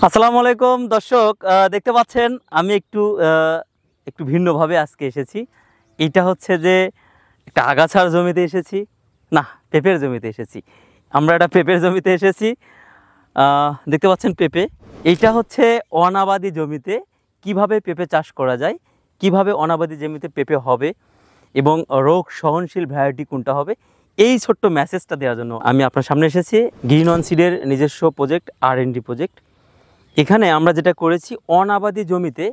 আসসালামু আলাইকুম দর্শক, দেখতে পাচ্ছেন আমি একটু ভিন্নভাবে আজকে এসেছি। এটা হচ্ছে যে একটা আগাছার জমিতে এসেছি, না পেঁপের জমিতে এসেছি। আমরা একটা পেঁপের জমিতে এসেছি। দেখতে পাচ্ছেন পেঁপে, এইটা হচ্ছে অনাবাদি জমিতে কিভাবে পেঁপে চাষ করা যায়, কিভাবে অনাবাদি জমিতে পেঁপে হবে এবং রোগ সহনশীল ভ্যারাইটি কোনটা হবে, এই ছোট্ট মেসেজটা দেওয়ার জন্য আমি আপনার সামনে এসেছি। গ্রিন অন সিডের নিজস্ব প্রজেক্ট R&D প্রজেক্ট। এখানে আমরা যেটা করেছি, অনাবাদি জমিতে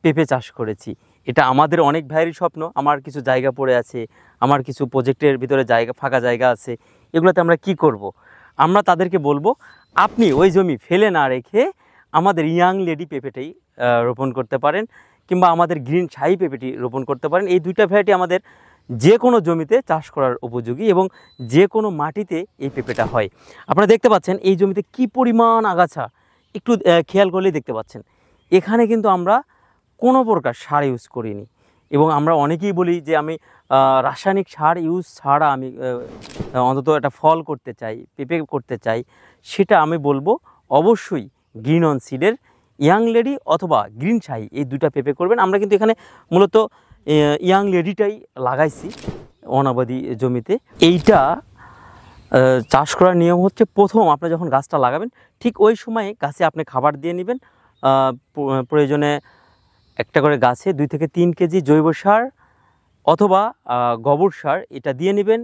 পেঁপে চাষ করেছি। এটা আমাদের অনেক ভাইয়েরই স্বপ্ন। আমার কিছু জায়গা পড়ে আছে, আমার কিছু প্রজেক্টের ভিতরে ফাঁকা জায়গা আছে, এগুলোতে আমরা কি করব। আমরা তাদেরকে বলবো, আপনি ওই জমি ফেলে না রেখে আমাদের ইয়াং লেডি পেঁপেটাই রোপণ করতে পারেন, কিংবা আমাদের গ্রিন শাহী পেঁপেটি রোপণ করতে পারেন। এই দুইটা ভ্যারাইটি আমাদের যে কোনো জমিতে চাষ করার উপযোগী এবং যে কোনো মাটিতে এই পেঁপেটা হয়। আপনারা দেখতে পাচ্ছেন এই জমিতে কি পরিমাণ আগাছা, একটু খেয়াল করলেই দেখতে পাচ্ছেন। এখানে কিন্তু আমরা কোনো প্রকার সার ইউজ করিনি, এবং আমরা অনেকেই বলি যে আমি রাসায়নিক সার ইউজ ছাড়া আমি অন্তত একটা ফল করতে চাই, পেঁপে করতে চাই। সেটা আমি বলবো অবশ্যই গ্রিন অন সিডের ইয়াং লেডি অথবা গ্রিন শাহী, এই দুটা পেঁপে করবেন। আমরা কিন্তু এখানে মূলত ইয়াং লেডিটাই লাগাইছি অনাবাদি জমিতে। এইটা চাষ করার নিয়ম হচ্ছে, প্রথম আপনি যখন গাছটা লাগাবেন ঠিক ওই সময়ে গাছে আপনি খাবার দিয়ে নেবেন। প্রয়োজনে একটা করে গাছে 2 থেকে 3 কেজি জৈব সার অথবা গোবর সার এটা দিয়ে নেবেন।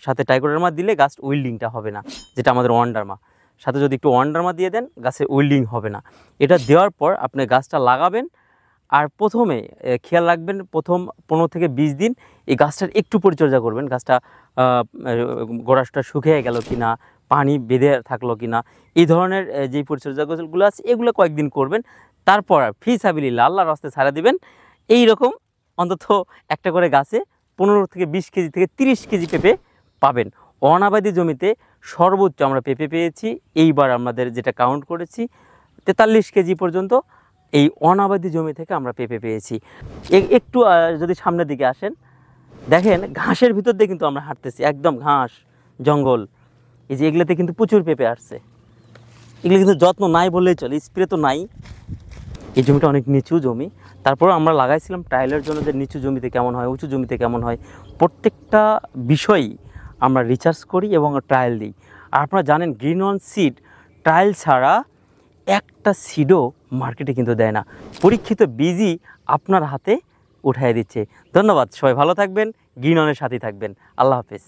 সাথে টাইকোডার্মা দিলে গাছ উইল্ডিংটা হবে না, যেটা আমাদের ওয়ান্ডারমা। সাথে যদি একটু ওয়ান্ডারমা দিয়ে দেন, গাছের উইল্ডিং হবে না। এটা দেওয়ার পর আপনি গাছটা লাগাবেন। আর প্রথমে খেয়াল রাখবেন, প্রথম 15 থেকে 20 দিন এই গাছটার একটু পরিচর্যা করবেন। গাছটা গোড়াটা শুকিয়ে গেল কি না, পানি বেঁধে থাকলো কি না, এই ধরনের যেই পরিচর্যাগুলো আছে এগুলো কয়েকদিন করবেন। তারপর ফিসাবিলিল্লাহ আল্লাহর রাস্তায় ছাড়া দিবেন। এই রকম অন্তত একটা করে গাছে 15 থেকে 20 কেজি থেকে 30 কেজি পেঁপে পাবেন। অনাবাদি জমিতে সর্বোচ্চ আমরা পেঁপে পেয়েছি এইবার আমাদের যেটা কাউন্ট করেছি 43 কেজি পর্যন্ত এই অনাবাদি জমি থেকে আমরা পেঁপে পেয়েছি। একটু যদি সামনের দিকে আসেন, দেখেন ঘাসের ভিতর দিয়ে কিন্তু আমরা হাঁটতেছি, একদম ঘাস জঙ্গল। এই যে এগুলোতে কিন্তু প্রচুর পেঁপে আসছে। এগুলো কিন্তু যত্ন নাই বললেই চলে, স্প্রে তো নাই। এই জমিটা অনেক নিচু জমি, তারপরে আমরা লাগাইছিলাম ট্রায়ালের জন্য যে নিচু জমিতে কেমন হয়, উঁচু জমিতে কেমন হয়, প্রত্যেকটা বিষয়ই আমরা রিসার্চ করি এবং ট্রায়াল দিই। আর আপনারা জানেন গ্রিন অন সিড ট্রায়াল ছাড়া একটা সিডও মার্কেটে কিন্তু দেয় না। পরীক্ষিত বীজই আপনার হাতে উঠাই দিচ্ছে। ধন্যবাদ, সবাই ভালো থাকবেন, গ্রিন অনের সাথেই থাকবেন। আল্লাহ হাফেজ।